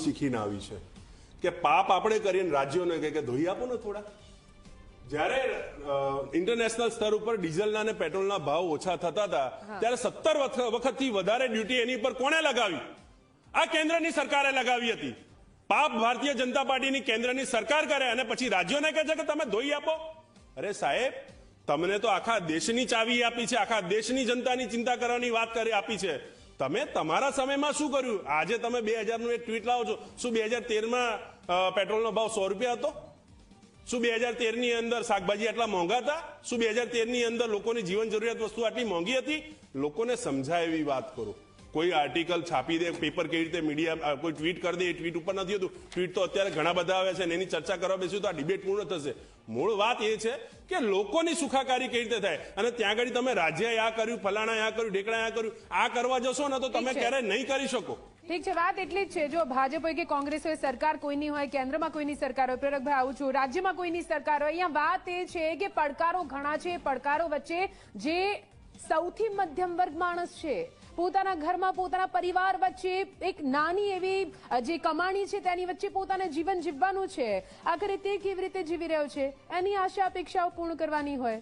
શીખીને આવી છે કે પાપ આપણે કરીને રાજ્યોને કે ધોઈ આપો ને થોડા. જ્યારે ઇન્ટરનેશનલ સ્તર ઉપર ડીઝલના અને પેટ્રોલના ભાવ ઓછા થતા હતા ત્યારે 17 વખતથી વધારે ડ્યુટી એની પર કોણે લગાવી? આ કેન્દ્રની સરકારે લગાવી હતી. પાપ ભારતીય જનતા પાર્ટીની કેન્દ્રની સરકાર કરે અને પછી રાજ્યોને કહે છે કે તમે ધોઈ આપો. અરે સાહેબ, તમને તો આખા દેશની ચાવી આપી છે, આખા દેશની જનતાની ચિંતા કરવાની વાત કરી આપી છે. તમે તમારા સમયમાં શું કર્યું? આજે તમે 2000નું એક ટ્વીટ લાવો છો. શું 2013માં પેટ્રોલનો ભાવ 100 રૂપિયા હતો? શું 2013ની અંદર શાકભાજી આટલા મોંઘા હતા? શું 2013ની અંદર લોકોની જીવન જરૂરિયાત વસ્તુ આટલી મોંઘી હતી? લોકોને સમજાય એવી વાત કરો. કોઈ આર્ટિકલ છાપી દે, પેપર કેવી રીતે મીડિયા કોઈ ટ્વીટ કરી દે, એ ટ્વીટ ઉપર નથી હોતું. ટ્વીટ તો અત્યારે ઘણા બધા આવે છે અને એની ચર્ચા કરવા બેસ્યું તો આ ડિબેટ પૂર્ણ થશે. મૂળ વાત એ છે કે લોકોની સુખાકારી કેવી રીતે થાય. અને ત્યાં આગળ તમે રાજ્યએ આ કર્યું, ફલાણા આ કર્યું, ઢેકણા આ કર્યું, આ કરવા જશો ને તો તમે ક્યારેય નહીં કરી શકો. ઠીક છે, વાત એટલી જ છે. જો ભાજપ હોય કે કોંગ્રેસ હોય, સરકાર કોઈની હોય, કેન્દ્રમાં કોઈની સરકાર હોય, પ્રેરકભાઈ આવું છું, રાજ્યમાં કોઈની સરકાર હોય, અહીંયા વાત એ છે કે પડકારો ઘણા છે. પડકારો વચ્ચે જે સૌથી મધ્યમ વર્ગ માણસ છે, પોતાના ઘરમાં પોતાના પરિવાર વચ્ચે એક નાની એવી જે કમાણી છે તેની વચ્ચે પોતાને જીવન જીવવાનું છે, આખરે તે કેવી રીતે જીવી રહ્યો છે એની આશા અપેક્ષાઓ પૂર્ણ કરવાની હોય.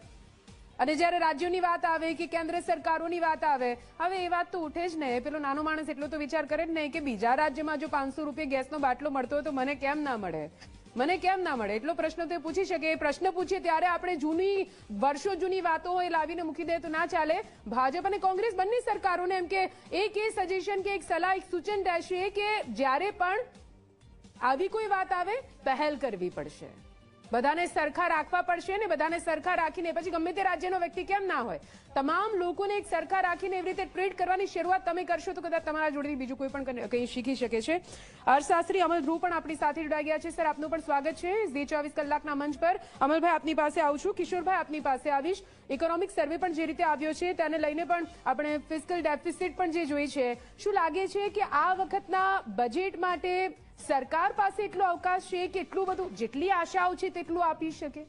અને જ્યારે રાજ્યોની વાત આવે કે કેન્દ્ર સરકારોની વાત આવે, હવે એ વાત તો ઉઠે જ નહીં. પેલો નાનો માણસ એટલો તો વિચાર કરે જ નહીં કે બીજા રાજ્યમાં જો 500 રૂપિયા ગેસનો બાટલો મળતો હોય તો મને કેમ ના મળે, મને કેમ ના મળે? એટલો પ્રશ્ન તો પૂછી શકે. એ પ્રશ્ન પૂછીએ ત્યારે આપણે જૂની વર્ષો જૂની વાતો હોય લાવીને મૂકી દે તો ના ચાલે. ભાજપ અને કોંગ્રેસ બંને સરકારોને એમ કે એક એ સજેશન કે એક સલાહ, એક સૂચન રહેશે કે જ્યારે પણ આવી કોઈ વાત આવે પહેલ કરવી પડશે, બધાને સરખા રાખવા પડશે. ને બધાને સરખા રાખીને પછી ગમે તે રાજ્યનો વ્યક્તિ કેમ ના હોય, તમામ લોકોને એક સરખા રાખીને એવી રીતે ટ્રીટ કરવાની શરૂઆત તમે કરશો તો કદાચ તમારા જોડેથી બીજું કોઈ પણ કંઈ શીખી શકે છે. અર્થશાસ્ત્રી અમલ ધ્રુવ પણ આપણી સાથે જોડાઈ ગયા છે. સર, આપનું પણ સ્વાગત છે ઝી 24 કલાકના મંચ પર. અમલભાઈ, આપની પાસે આવું છું. કિશોરભાઈ, આપની પાસે આવીશ. ઇકોનોમિક સર્વે પણ જે રીતે આવ્યો છે તેને લઈને પણ આપણે ફિસ્કલ ડેફિસિટ પણ જે જોઈ છે, શું લાગે છે કે આ વખતના બજેટ માટે સરકાર પાસે એટલો અવકાશ છે કે એટલું બધું જેટલી આશાઓ છે તેટલું આપી શકે?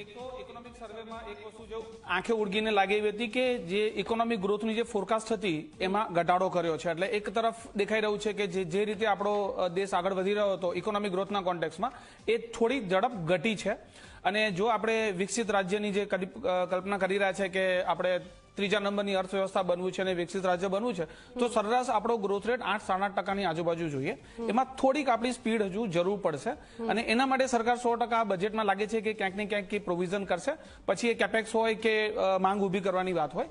એક તો ઇકોનોમિક સર્વેમાં એક વસ્તુ જો આંખે ઉડગીને લાગે એવી હતી કે જે ઇકોનોમિક ગ્રોથની જે ફોરકાસ્ટ હતી એમાં ઘટાડો કર્યો છે. એટલે એક તરફ દેખાઈ રહ્યું છે કે જે રીતે આપણો દેશ આગળ વધી રહ્યો હતો ઇકોનોમિક ગ્રોથના કોન્ટેક્સમાં, એ થોડી ઝડપ ઘટી છે. અને જો આપણે વિકસિત રાજ્યની જે કલ્પના કરી રહ્યા છે કે આપણે ત્રીજા નંબરની અર્થવ્યવસ્થા બનવું છે અને વિકસિત રાજ્ય બનવું છે, તો સરેરાશ આપણો ગ્રોથ રેટ 8-8.5% આજુબાજુ જોઈએ. એમાં થોડીક આપણી સ્પીડ હજુ જરૂર પડશે અને એના માટે સરકાર 100% બજેટમાં લાગે છે કે ક્યાંક ને ક્યાંક પ્રોવિઝન કરશે. પછી એ કેપેક્સ હોય કે માંગ ઉભી કરવાની વાત હોય,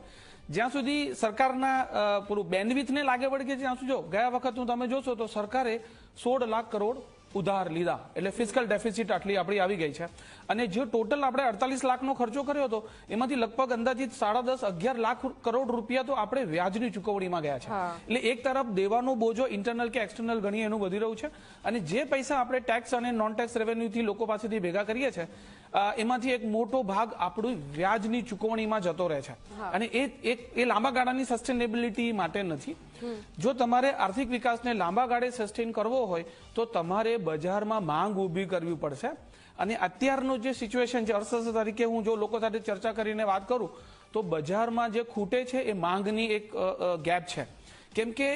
જ્યાં સુધી સરકારના પૂરું બેન્ડવિથને લાગે વળગે, જ્યાં સુધી જો ગયા વખત તમે જોશો તો સરકારે 16 લાખ કરોડ ઉધાર લીધા, એટલે ફિસ્કલ ડેફિસિટ આટલી આપણી આવી ગઈ છે. અને જે ટોટલ આપણે 48 લાખનો ખર્ચો કર્યો હતો એમાંથી લગભગ અંદાજિત 10.5-11 લાખ કરોડ રૂપિયા તો આપણે વ્યાજની ચૂકવણીમાં ગયા છે. એટલે એક તરફ દેવાનો બોજો ઇન્ટરનલ કે એક્સટર્નલ ગણી એનું વધી રહ્યું છે અને જે પૈસા આપણે ટેક્સ અને નોન ટેક્સ રેવન્યુથી લોકો પાસેથી ભેગા કરીએ છીએ એમાંથી એક મોટો ભાગ આપણું વ્યાજની ચૂકવણીમાં જતો રહે છે. અને એ લાંબા ગાળાની સસ્ટેનેબિલિટી માટે નથી. જો તમારે આર્થિક વિકાસને લાંબા ગાળે સસ્ટેન કરવો હોય તો તમારે બજારમાં માંગ ઊભી કરવી પડશે. અને અત્યારનું જે સિચ્યુએશન છે અર્થશાસ્ત્ર તરીકે હું જો લોકો સાથે ચર્ચા કરીને વાત કરું તો બજારમાં જે ખૂટે છે એ માંગની એક ગેપ છે. કેમ કે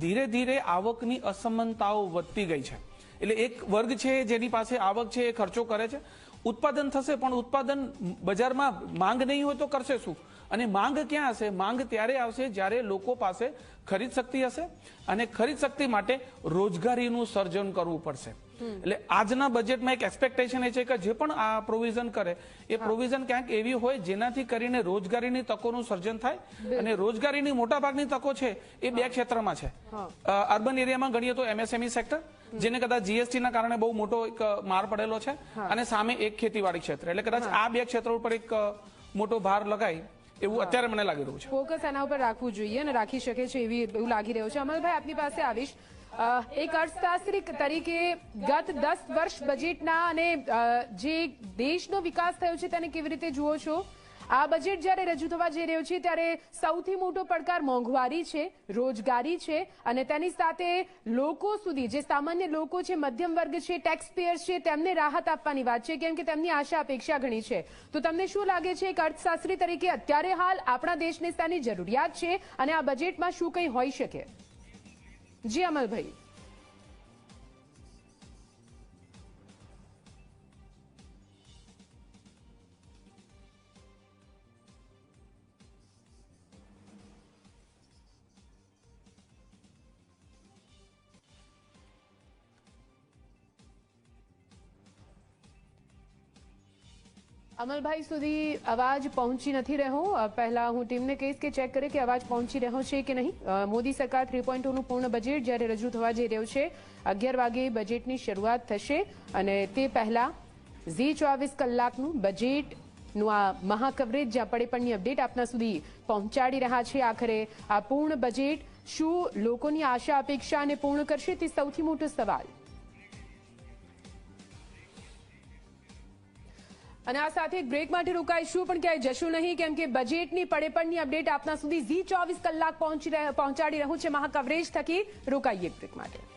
ધીરે ધીરે આવકની અસમાનતાઓ વધતી ગઈ છે. એટલે એક વર્ગ છે જેની પાસે આવક છે એ ખર્ચો કરે છે, ઉત્પાદન થશે પણ ઉત્પાદન બજારમાં માંગ નહીં હોય તો કરશે શું? અને માંગ ક્યાં હશે? માંગ ત્યારે આવશે જ્યારે લોકો પાસે ખરીદ શક્તિ હશે અને ખરીદ શક્તિ માટે રોજગારીનું સર્જન કરવું પડશે. એટલે આજના બજેટમાં એક એક્સપેક્ટેશન એ છે કે જે પણ આ પ્રોવિઝન કરે એ પ્રોવિઝન ક્યાંક એવી હોય જેનાથી કરીને રોજગારીની તકોનું સર્જન થાય. અને રોજગારીની મોટા ભાગની તકો છે એ બે ક્ષેત્રમાં છે. અર્બન એરિયામાં ગણીએ તો એમએસએમઈ સેક્ટર, જેને કદાચ જીએસટી ના કારણે બહુ મોટો એક માર પડેલો છે, અને સામે એક ખેતીવાડી ક્ષેત્ર. એટલે કદાચ આ બે ક્ષેત્રો ઉપર એક મોટો ભાર લગાય એવું અત્યારે મને લાગી રહ્યું છે. ફોકસ એના ઉપર રાખવું જોઈએ અને રાખી શકે છે એવું લાગી રહ્યું છે. અમલભાઈ, આપની પાસે આવીશ. એક અર્થશાસ્ત્રી તરીકે ગત 10 વર્ષ બજેટના અને જે દેશનો વિકાસ થયો છે તેને કેવી રીતે જુઓ છો? આ બજેટ જ્યારે રજૂ થવા જઈ રહ્યું છે ત્યારે સૌથી મોટો પડકાર મોંઘવારી છે, રોજગારી છે અને તેની સાથે લોકો સુધી જે સામાન્ય લોકો છે, મધ્યમ વર્ગ છે, ટેક્સ પેયર્સ છે, તેમને રાહત આપવાની વાત છે, કેમ કે તેમની આશા અપેક્ષા ઘણી છે. તો તમને શું લાગે છે એક અર્થશાસ્ત્રી તરીકે અત્યારે હાલ આપણા દેશને શાની જરૂરિયાત છે અને આ બજેટમાં શું કંઈ હોઈ શકે? જી અમલભાઈ. અમલભાઈ સુધી અવાજ પહોંચી નથી રહ્યો. પહેલા હું ટીમને કહીશ કે ચેક કરે કે અવાજ પહોંચી રહ્યો છે કે નહીં. મોદી સરકાર 3.0 નું પૂર્ણ બજેટ જ્યારે રજૂ થવા જઈ રહ્યું છે 11 વાગે બજેટની શરૂઆત થશે અને તે પહેલા ઝી 24 કલાકનું બજેટનું આ મહાકવરેજ જ્યાં પડે અપડેટ આપના સુધી પહોંચાડી રહ્યા છે. આખરે આ પૂર્ણ બજેટ શું લોકોની આશા અપેક્ષાને પૂર્ણ કરશે તે સૌથી મોટો સવાલ. અને આ સાથે એક બ્રેક માટે રોકાઈશું પણ ક્યાંય જશું નહીં કેમ કે બજેટની પડે અપડેટ આપના સુધી ઝી 24 કલાક પહોંચાડી રહ્યું છે મહાકવરેજ થકી. રોકાઈએ બ્રેક માટે.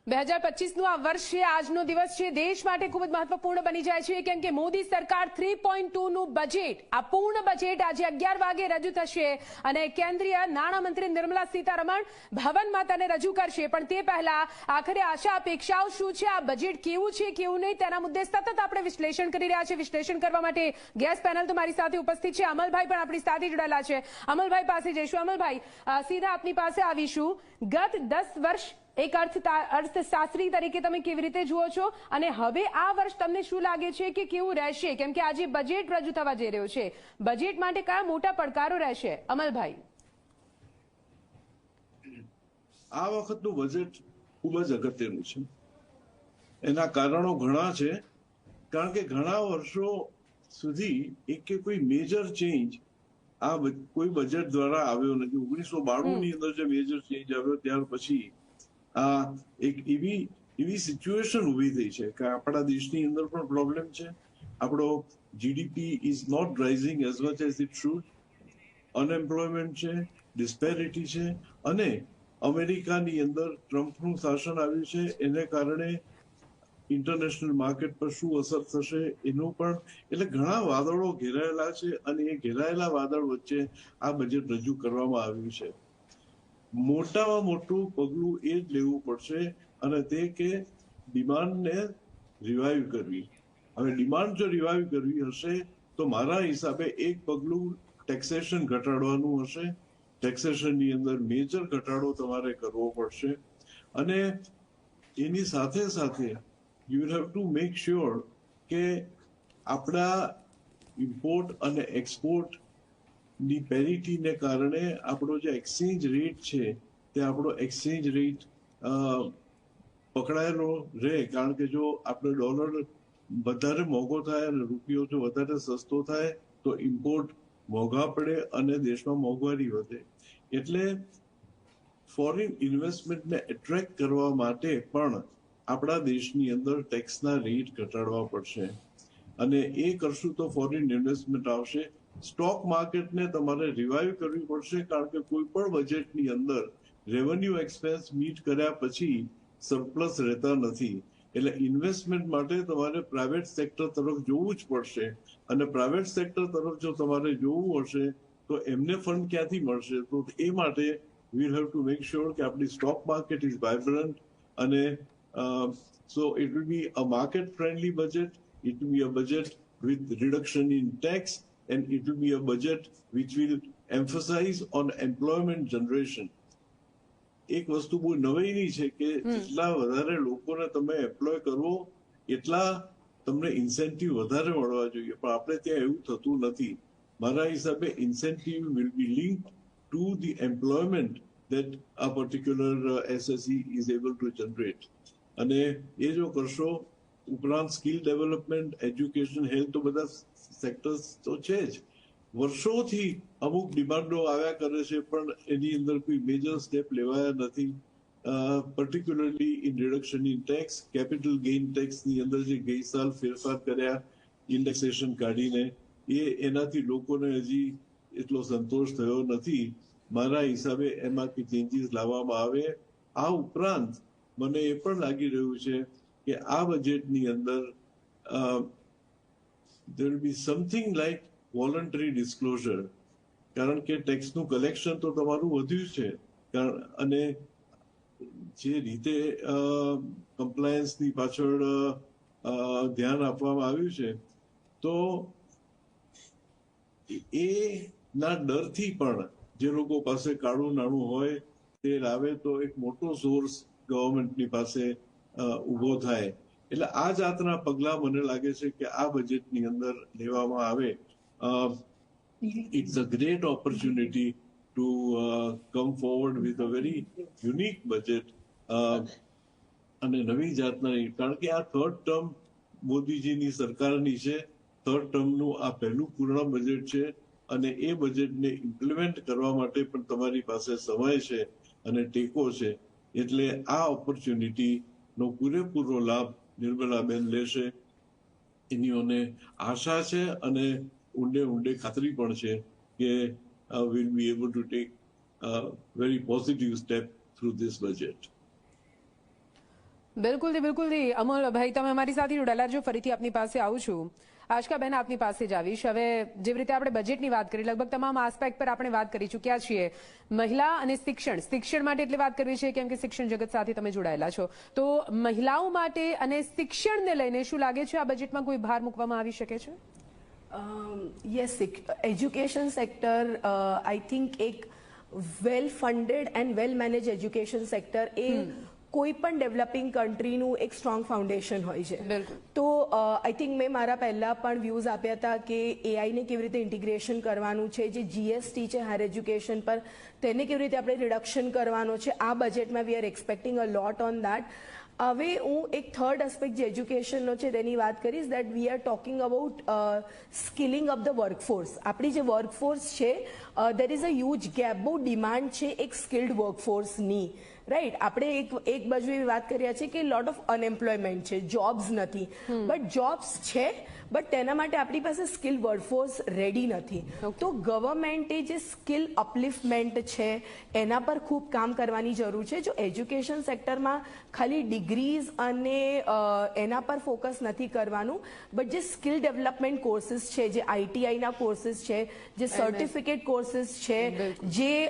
2025નું આ વર્ષ છે, આજનો દિવસ છે, દેશ માટે ખૂબ જ મહત્વપૂર્ણ બની જાય છે કેમ કે મોદી સરકાર 3.2નું બજેટ, આ પૂર્ણ બજેટ આજે 11 વાગે રજૂ થશે અને કેન્દ્રીય નાણામંત્રી નિર્મલા સીતારમણ ભવનમાં તેને રજૂ કરશે. પણ તે પહેલા આખરે આશા અપેક્ષાઓ શું છે, આ બજેટ કેવું છે કેવું નહીં તેના મુદ્દે સતત આપણે વિશ્લેષણ કરી રહ્યા છીએ. વિશ્લેષણ કરવા માટે ગેસ્ટ પેનલ તો મારી સાથે ઉપસ્થિત છે. અમલભાઈ પણ આપણી સાથે જોડાયેલા છે. અમલભાઈ પાસે જઈશું. અમલભાઈ, સીધા આપની પાસે આવીશું. ગત 10 વર્ષ એક અર્થશાસ્ત્રી તરીકે તમે કેવી રીતે જુઓ છો અને હવે આ વર્ષ તમને શું લાગે છે કે કેવું રહેશે, કેમ કે આજે બજેટ રજૂ થવા જઈ રહ્યું છે, બજેટ માટે કયા મોટા પડકારો રહેશે? અમલભાઈ, આ વખતનું બજેટ ખૂબ જ અગત્યનું છે. એના કારણો ઘણા છે, કારણ કે ઘણા વર્ષો સુધી એક કોઈ મેજર ચેન્જ આ કોઈ બજેટ દ્વારા આવ્યો નથી. 1992ની અંદર જે મેજર ચેન્જ આવ્યો ત્યાર પછી આ એક એવી સિચ્યુએશન ઊભી થઈ છે કે આપણા દેશની અંદર પણ પ્રોબ્લેમ છે. આપણો GDP is not rising as much as it should. Unemployment છે, ડિસ્પેરિટી છે અને અમેરિકાની અંદર ટ્રમ્પનું શાસન આવ્યું છે. એને કારણે ઇન્ટરનેશનલ માર્કેટ પર શું અસર થશે એનું પણ, એટલે ઘણા વાદળો ઘેરાયેલા છે અને એ ઘેરાયેલા વાદળ વચ્ચે આ બજેટ રજૂ કરવામાં આવ્યું છે. મોટામાં મોટું પગલું એ જ લેવું પડશે અને તે કે ડિમાન્ડને રિવાઇવ કરવી. હવે ડિમાન્ડ જો રિવાઇવ કરવી હશે તો મારા હિસાબે એક પગલું ટેક્સેશન ઘટાડવાનું હશે. ટેક્સેશનની અંદર મેજર ઘટાડો તમારે કરવો પડશે અને એની સાથે સાથે you will have to make sure કે આપણા ઇમ્પોર્ટ અને એક્સપોર્ટ ની પેરિટીને કારણે આપણો જે એક્સચેન્જ રેટ છે તે આપણો એક્સચેન્જ રેટ પકડાયેલો રહે. કારણ કે જો આપણે ડોલર વધારે મોંઘો થાય અને રૂપિયો જો વધારે સસ્તો થાય તો ઇમ્પોર્ટ મોંઘા પડે અને દેશમાં મોંઘવારી વધે. એટલે ફોરેન ઇન્વેસ્ટમેન્ટને એટ્રેક્ટ કરવા માટે પણ આપણા દેશની અંદર ટેક્સના રેટ ઘટાડવા પડશે અને એ કરશું તો ફોરેન ઇન્વેસ્ટમેન્ટ આવશે. સ્ટોક માર્કેટને તમારે રિવાઇવ કરવી પડશે, કારણ કે કોઈ પણ બજેટની અંદર રેવન્યુ એક્સપેન્સ મીટ કર્યા પછી સરપ્લસ રહેતા નથી. એટલે ઇન્વેસ્ટમેન્ટ માટે તમારે પ્રાઇવેટ સેક્ટર તરફ જોવું જ પડશે અને પ્રાઇવેટ સેક્ટર તરફ જો તમારે જોવું હશે તો એમને ફંડ ક્યાંથી મળશે? તો એ માટે we have to make sure કે આપણી સ્ટોક માર્કેટ ઇઝ વાઇબ્રન્ટ અને so it will be a market friendly budget. It will be a budget with reduction in tax and it will be a budget which will emphasize on employment generation. એક વસ્તુ બહુ નવાઈની છે કે જેટલા વધારે લોકોને તમે એમ્પ્લોય કરવો એટલા તમને ઇન્સેન્ટિવ વધારે મળવા જોઈએ, પણ આપણે ત્યાં એવું થતું નથી. મારા હિસાબે incentive will be linked to the employment that a particular SSE is able to generate. અને એ જો કરશો, ઉપરાંત સ્કિલ ડેવલપમેન્ટ, એજ્યુકેશન, હેલ્થ તો બધા સેક્ટર્સ તો છે જ. વર્ષોથી અમુક ડિમાન્ડો આવ્યા કરે છે પણ એની અંદર કોઈ મેજર સ્ટેપ લેવાયા નથી. Particularly in reduction in tax, capital gain ટેક્સની અંદર જે ગઈ સાલ ફેરફાર કર્યા ઇન્ડેક્સેશન કાઢીને, એનાથી લોકોને હજી એટલો સંતોષ થયો નથી. મારા હિસાબે એમાં કોઈ ચેન્જીસ લાવવામાં આવે. આ ઉપરાંત મને એ પણ લાગી રહ્યું છે કે આ બજેટની અંદર there will be something like voluntary disclosure, કારણ કે ટેક્સનું કલેક્શન તો તમારું વધ્યું છે અને જે રીતે કમ્પ્લાયન્સની પાછળ ધ્યાન આપવામાં આવ્યું છે તો એના ડરથી પણ જે લોકો પાસે કાળું નાણું હોય તે લાવે તો એક મોટો સોર્સ ગવર્મેન્ટની પાસે ઉભો થાય. એટલે આ જાતના પગલા મને લાગે છે કે આ બજેટની અંદર લેવામાં આવે. It's a great opportunity to come forward with a very unique budget અને નવી જાતના, કારણ કે આ થર્ડ ટર્મ મોદીજીની સરકારની છે. થર્ડ ટર્મનું આ પહેલું પૂર્ણ બજેટ છે અને એ બજેટને ઇમ્પ્લિમેન્ટ કરવા માટે પણ તમારી પાસે સમય છે અને ટેકો છે. એટલે આ ઓપોર્ચ્યુનિટીનો પૂરેપૂરો લાભ નિર્મલાબેન લેશે એની મને આશા છે અને ઊંડે ખાતરી પણ છે કે we'll be able to take a very positive step through this budget. બિલકુલથી Amol ભાઈ, તમે અમારી સાથે જોડાયેલા છો. ફરીથી આપની પાસે આવું છું. આશકાબેન, આપની પાસે જ આવીશ. હવે જેવી રીતે આપણે બજેટની વાત કરી, લગભગ તમામ આસ્પેક્ટ પર આપણે વાત કરી ચૂક્યા છીએ. મહિલા અને શિક્ષણ માટે એટલે વાત કરવી છે કેમ કે શિક્ષણ જગત સાથે તમે જોડાયેલા છો. તો મહિલાઓ માટે અને શિક્ષણને લઈને શું લાગે છે, આ બજેટમાં કોઈ ભાર મૂકવામાં આવી શકે છે? Yes, education sector I think એક well funded and well manage education sector એ કોઈ પણ ડેવલપિંગ કન્ટ્રીનું એક સ્ટ્રોંગ ફાઉન્ડેશન હોય છે. તો આઈ થિંક મેં મારા પહેલા પણ વ્યૂઝ આપ્યા હતા કે એઆઈને કેવી રીતે ઇન્ટિગ્રેશન કરવાનું છે, જે જીએસટી છે હાયર એજ્યુકેશન પર તેને કેવી રીતે આપણે રિડક્શન કરવાનો છે. આ બજેટમાં we are expecting a lot on that. હવે હું એક થર્ડ એસ્પેક્ટ જે એજ્યુકેશનનો છે તેની વાત કરીશ, that we are talking about skilling of the workforce. આપણી જે વર્કફોર્સ છે there is a huge gap, બહુ ડિમાન્ડ છે એક સ્કિલ્ડ વર્કફોર્સની. રાઈટ, આપણે એક બાજુ એવી વાત કર્યા છે કે લોટ ઓફ અનએમ્પ્લોયમેન્ટ છે, જોબ્સ નથી. બટ જોબ્સ છે, બટ તેના માટે આપણી પાસે સ્કિલ વર્કફોર્સ રેડી નથી. તો ગવર્મેન્ટે જે સ્કિલ અપલિફ્ટમેન્ટ છે એના પર ખૂબ કામ કરવાની જરૂર છે. જો એજ્યુકેશન સેક્ટરમાં ખાલી ડિગ્રીઝ અને એના પર ફોકસ નથી કરવાનું, બટ જે સ્કિલ ડેવલપમેન્ટ કોર્સિસ છે, જે આઈટીઆઈના કોર્સિસ છે, જે સર્ટિફિકેટ કોર્સિસ છે, જે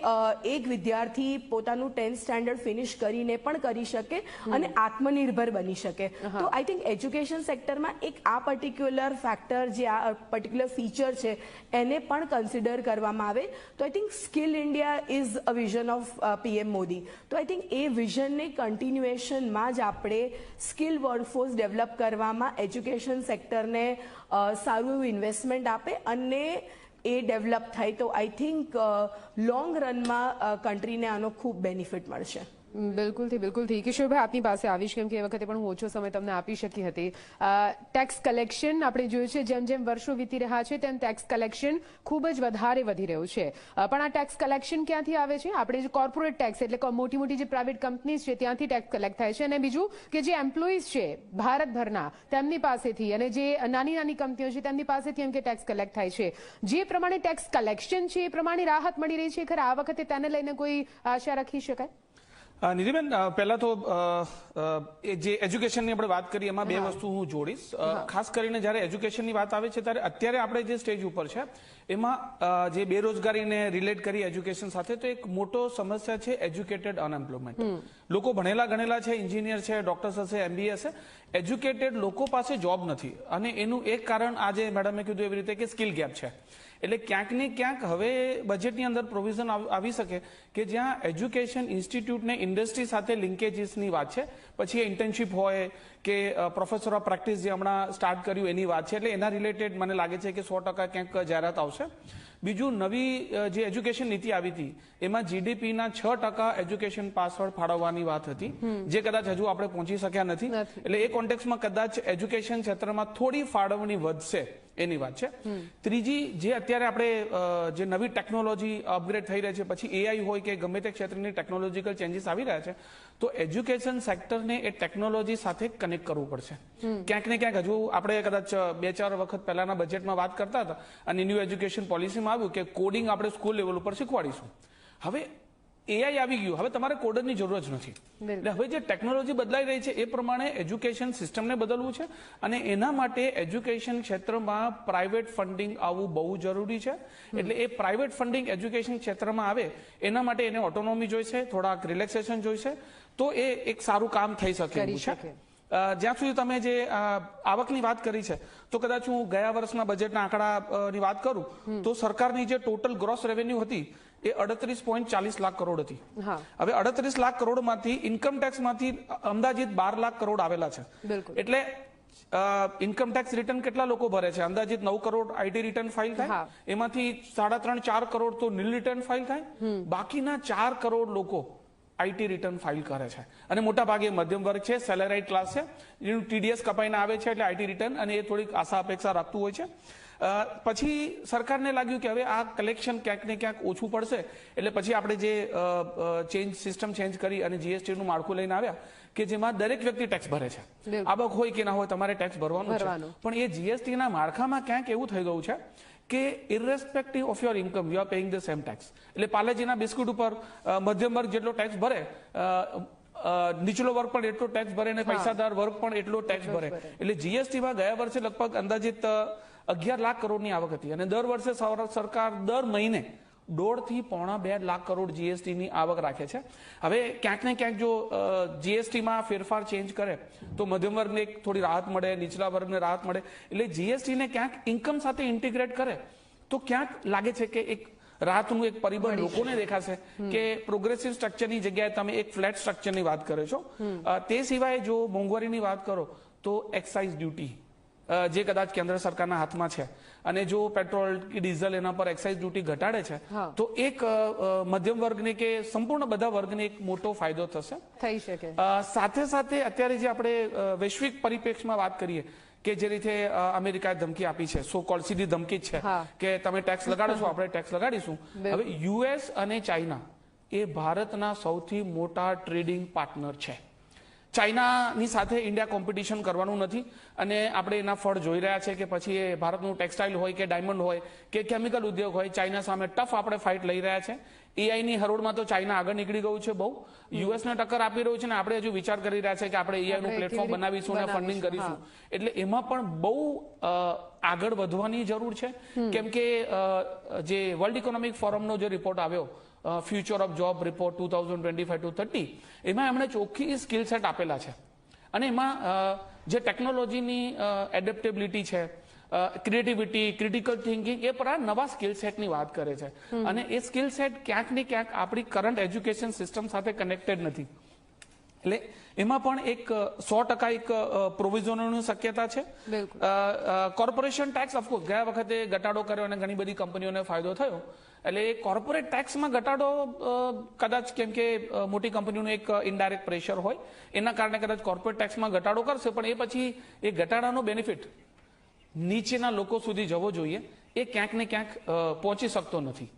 એક વિદ્યાર્થી પોતાનું 10th સ્ટેન્ડર્ડ ફિનિશ કરીને પણ કરી શકે અને આત્મનિર્ભર બની શકે. તો આઈ થિંક એજ્યુકેશન સેક્ટરમાં એક આ પર્ટિક્યુલર ફેક્ટર, જે આ પર્ટિક્યુલર ફીચર છે એને પણ કન્સિડર કરવામાં આવે. તો I think skill India is a vision of PM Modi. તો આઈ થિંક એ વિઝનને કન્ટિન્યુએશનમાં જ આપણે સ્કિલ વર્કફોર્સ ડેવલપ કરવામાં એજ્યુકેશન સેક્ટરને સારું એવું ઇન્વેસ્ટમેન્ટ આપે અને એ ડેવલપ થાય તો આઈ થિંક લોંગ રનમાં કન્ટ્રીને આનો ખૂબ બેનિફિટ મળશે. બિલકુલથી કિશોરભાઈ, આપની પાસે આવીશ કેમ કે એ વખતે પણ હું ઓછો સમય તમને આપી શકી હતી. ટેક્સ કલેક્શન આપણે જોયું છે, જેમ જેમ વર્ષો વીતી રહ્યા છે તેમ ટેક્સ કલેક્શન ખૂબ જ વધારે વધી રહ્યું છે. પણ આ ટેક્સ કલેક્શન ક્યાંથી આવે છે? આપણે જે કોર્પોરેટ ટેક્સ એટલે મોટી જે પ્રાઇવેટ કંપનીઝ છે ત્યાંથી ટેક્સ કલેક્ટ થાય છે. અને બીજું કે જે એમ્પ્લોઈઝ છે ભારતભરના તેમની પાસેથી, અને જે નાની કંપનીઓ છે તેમની પાસેથી એમ કે ટેક્સ કલેક્ટ થાય છે. જે પ્રમાણે ટેક્સ કલેક્શન છે એ પ્રમાણે રાહત મળી રહી છે ખરા આ વખતે? તેને લઈને કોઈ આશા રાખી શકાય? નિધિબેન, પહેલા તો જે એજ્યુકેશનની આપણે વાત કરી એમાં બે વસ્તુ હું જોડીશ. ખાસ કરીને જ્યારે એજ્યુકેશનની વાત આવે છે ત્યારે અત્યારે આપણે જે સ્ટેજ ઉપર છે એમાં જે બેરોજગારીને રિલેટ કરી એજ્યુકેશન સાથે, તો એક મોટો સમસ્યા છે એજ્યુકેટેડ અનએમ્પ્લોયમેન્ટ. લોકો ભણેલા ગણેલા છે, એન્જિનિયર છે, ડોક્ટર્સ હશે, એમબીએ હશે, એજ્યુકેટેડ લોકો પાસે જોબ નથી. અને એનું એક કારણ આજે મેડમે કીધું એવી રીતે કે સ્કિલ ગેપ છે. એટલે ક્યાંક ને ક્યાંક હવે બજેટની અંદર પ્રોવિઝન આવી શકે કે જ્યાં એજ્યુકેશન ઇન્સ્ટિટ્યૂટને ઇન્ડસ્ટ્રી સાથે લિંકેજીસની વાત છે. પછી ઇન્ટર્નશીપ હોય કે પ્રોફેસર ઓફ પ્રેક્ટિસ જે હમણાં સ્ટાર્ટ કર્યું એની વાત છે. એટલે એના રિલેટેડ મને લાગે છે કે 100% ક્યાંક જાહેરાત આવશે. બીજું, નવી જે એજ્યુકેશન નીતિ આવી હતી એમાં જીડીપીના 6% એજ્યુકેશન પાછળ ફાળવવાની વાત હતી, જે કદાચ હજુ આપણે પહોંચી શક્યા નથી. એટલે એ કોન્ટેક્સમાં કદાચ એજ્યુકેશન ક્ષેત્રમાં થોડી ફાળવણી વધશે એની વાત છે. ત્રીજી, જે અત્યારે આપણે જે નવી ટેકનોલોજી અપગ્રેડ થઈ રહી છે, પછી એઆઈ હોય કે ગમે તે ક્ષેત્રની ટેકનોલોજીકલ ચેન્જીસ આવી રહ્યા છે, તો એજ્યુકેશન સેક્ટરને એ ટેકનોલોજી સાથે કનેક્ટ કરવું પડશે. ક્યાંક ને ક્યાંક હજુ આપણે કદાચ 2-4 વખત પહેલાના બજેટમાં વાત કરતા હતા અને ન્યૂ એજ્યુકેશન પોલિસીમાં આવ્યું કે કોડિંગ આપણે સ્કૂલ લેવલ ઉપર શીખવાડીશું. હવે એઆઈ આવી ગયું, હવે તમારે કોડરની જરૂર જ નથી. એટલે હવે જે ટેકનોલોજી બદલાઈ રહી છે એ પ્રમાણે એજ્યુકેશન સિસ્ટમને બદલવું છે અને એના માટે એજ્યુકેશન ક્ષેત્રમાં પ્રાઇવેટ ફંડિંગ આવવું બહુ જરૂરી છે. એટલે એ પ્રાઇવેટ ફંડિંગ એજ્યુકેશન ક્ષેત્રમાં આવે એના માટે એને ઓટોનોમી જોઈશે, થોડાક રિલેક્સેશન જોઈશે, તો એ એક સારું કામ થઈ શકે એવું છે. જ્યાં સુધી તમે જે આવકની વાત કરી છે, તો કદાચ હું ગયા વર્ષના બજેટના આંકડાની વાત કરું તો સરકારની જે ટોટલ ગ્રોસ રેવન્યુ હતી એ 38.40 લાખ કરોડ હતી. હવે 38 લાખ કરોડમાંથી ઇન્કમ ટેક્સમાંથી અંદાજિત 12 લાખ કરોડ આવેલા છે. એટલે ઇન્કમ ટેક્સ રિટર્ન કેટલા લોકો ભરે છે? અંદાજિત 9 કરોડ આઈટી રિટર્ન ફાઇલ થાય, એમાંથી 3.5-4 કરોડ તો નીલ રિટર્ન ફાઇલ થાય, બાકીના 4 કરોડ લોકો આઈટી રિટર્ન ફાઇલ કરે છે. અને મોટા ભાગે મધ્યમ વર્ગ છે, સેલેરાઇડ ક્લાસ છે, જેનું ટીડીએસ કપાઈને આવે છે, એટલે આઈટી રિટર્ન, અને એ થોડીક આશા અપેક્ષા રાખતું હોય છે. પછી સરકારને લાગ્યું કે હવે આ કલેક્શન ક્યાંક ને ક્યાંક ઓછું પડશે, એટલે પછી આપણે જે સિસ્ટમ ચેન્જ કરી અને જીએસટીનું માળખું લઈને આવ્યા કે જેમાં દરેક વ્યક્તિ ટેક્સ ભરે છે. આવક હોય કે ના હોય તમારે ટેક્સ ભરવાનું છે. પણ એ જીએસટીના માળખામાં ક્યાંક એવું થઈ ગયું છે કે irrespective of your income you are paying the same tax. એટલે પાલેજીના બિસ્કુટ ઉપર મધ્યમ વર્ગ જેટલો ટેક્સ ભરે, નીચલો વર્ગ પણ એટલો ટેક્સ ભરે અને પૈસાદાર વર્ગ પણ એટલો ટેક્સ ભરે. એટલે જીએસટીમાં ગયા વર્ષે લગભગ અંદાજિત 11 લાખ કરોડની આવક હતી અને દર વર્ષે સરકાર દર મહિને 1.5 થી 1.25 લાખ કરોડ જીએસટીની આવક રાખે છે. હવે ક્યાંક ને ક્યાંક જો જીએસટીમાં ફેરફાર ચેન્જ કરે તો મધ્યમ વર્ગને એક થોડી રાહત મળે, નીચલા વર્ગને રાહત મળે. એટલે જીએસટીને ક્યાંક ઇન્કમ સાથે ઇન્ટિગ્રેટ કરે તો ક્યાંક લાગે છે કે એક રાહતનું એક પરિબળ લોકોને દેખાશે કે પ્રોગ્રેસિવ સ્ટ્રક્ચરની જગ્યાએ તમે એક ફ્લેટ સ્ટ્રક્ચરની વાત કરો છો. તે સિવાય જો મોંઘવારીની વાત કરો તો એક્સાઇઝ ડ્યુટી જે કદાચ કેન્દ્ર સરકારના હાથમાં છે અને જો પેટ્રોલ કે ડીઝલ એના પર એક્સાઇઝ ડ્યુટી ઘટાડે છે તો એક મધ્યમ વર્ગને કે સંપૂર્ણ બધા વર્ગને એક મોટો ફાયદો થશે. થઈ શકે. સાથે સાથે અત્યારે જે આપણે વૈશ્વિક પરિપ્રેક્ષમાં વાત કરીએ કે જે રીતે અમેરિકાએ ધમકી આપી છે, સો કોલ્ડ સીધી ધમકી જ છે કે તમે ટેક્સ લગાડો છો, આપણે ટેક્સ લગાડીશું. હવે યુએસ અને ચાઇના એ ભારતના સૌથી મોટા ટ્રેડિંગ પાર્ટનર છે. ચાઇનાની સાથે ઇન્ડિયા કોમ્પિટિશન કરવાનું નથી અને આપણે એના ફળ જોઈ રહ્યા છે કે પછી એ ભારતનું ટેક્સટાઇલ હોય કે ડાયમંડ હોય કે કેમિકલ ઉદ્યોગ હોય, ચાઇના સામે ટફ આપણે ફાઇટ લઈ રહ્યા છે. એઆઈની હરોળમાં તો ચાઇના આગળ નીકળી ગયું છે બહુ, યુએસને ટક્કર આપી રહ્યું છે અને આપણે હજુ વિચાર કરી રહ્યા છે કે આપણે એઆઈનું પ્લેટફોર્મ બનાવીશું અને ફંડિંગ કરીશું. એટલે એમાં પણ બહુ આગળ વધવાની જરૂર છે કેમ કે જે વર્લ્ડ ઇકોનોમિક ફોરમનો જે રિપોર્ટ આવ્યો ફ્યુચર ઓફ જોબ રિપોર્ટ 2025-30 એમાં એમણે ચોખ્ખી સ્કિલ સેટ આપેલા છે અને એમાં જે ટેકનોલોજીની એડેપ્ટેબિલિટી છે, ક્રિએટિવિટી, ક્રિટિકલ થિંકિંગ એ પર નવા સ્કિલ સેટની વાત કરે છે અને એ સ્કિલ સેટ ક્યાંક ને ક્યાંક આપણી કરંટ એજ્યુકેશન સિસ્ટમ સાથે કનેક્ટેડ નથી. એટલે એમાં પણ એક 100% એક પ્રોવિઝનોની શક્યતા છે. કોર્પોરેશન ટેક્સ ઓફકોર્સ ગયા વખતે ઘટાડો કર્યો અને ઘણી બધી કંપનીઓને ફાયદો થયો. એટલે એ કોર્પોરેટ ટેક્સમાં ઘટાડો કદાચ કેમ કે મોટી કંપનીઓનું એક ઇનડાયરેક્ટ પ્રેશર હોય એના કારણે કદાચ કોર્પોરેટ ટેક્સમાં ઘટાડો કરશે, પણ એ પછી એ ઘટાડાનો બેનિફિટ નીચેના લોકો સુધી જવો જોઈએ એ ક્યાંક ને ક્યાંક પહોંચી શકતો નથી.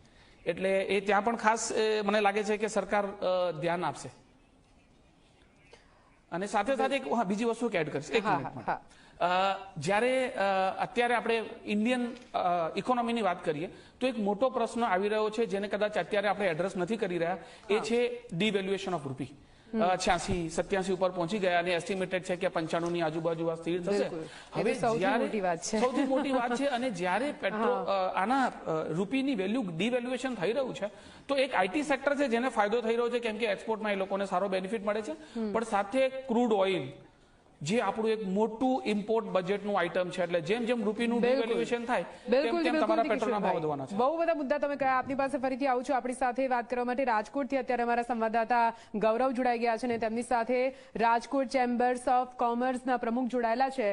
એટલે એ ત્યાં પણ ખાસ મને લાગે છે કે સરકાર ધ્યાન આપશે. અને સાથે સાથે બીજી વસ્તુ એડ કરીશ એક મિનિટમાં. જ્યારે અત્યારે આપણે ઇન્ડિયન ઇકોનોમીની વાત કરીએ તો એક મોટો પ્રશ્ન આવી રહ્યો છે જેને કદાચ અત્યારે આપણે એડ્રેસ નથી કરી રહ્યા, એ છે ડિવેલ્યુએશન ઓફ રૂપી. 86-87 ઉપર પહોંચી ગયા અને એસ્ટિમેટેડ છે કે 95 ની આજુબાજુ આ સ્થિર થશે. હવે સૌથી મોટી વાત છે અને જ્યારે આના રૂપીની વેલ્યુ ડિવેલ્યુએશન થઈ રહ્યું છે તો એક આઈટી સેક્ટર છે જેને ફાયદો થઈ રહ્યો છે કેમ કે એક્સપોર્ટમાં એ લોકોને સારો બેનિફિટ મળે છે, પણ સાથે ક્રૂડ ઓઇલ જે આપણું એક મોટું ઇમ્પોર્ટ બજેટનું આઇટમ છે. એટલે જેમ જેમ રૂપીનું ડિવેલ્યુએશન થાય તેમ તેમ તમારા પેટ્રોલના ભાવ વધવાના છે. બહુ બધા મુદ્દા તમે કહ્યા. આપની પાસે ફરીથી આવું છું. આપણી સાથે વાત કરવા માટે રાજકોટથી અત્યારે અમારા સંવાદદાતા ગૌરવ જોડાઈ ગયા છે અને તેમની સાથે રાજકોટ ચેમ્બર્સ ઓફ કોમર્સના પ્રમુખ જોડાયેલા છે.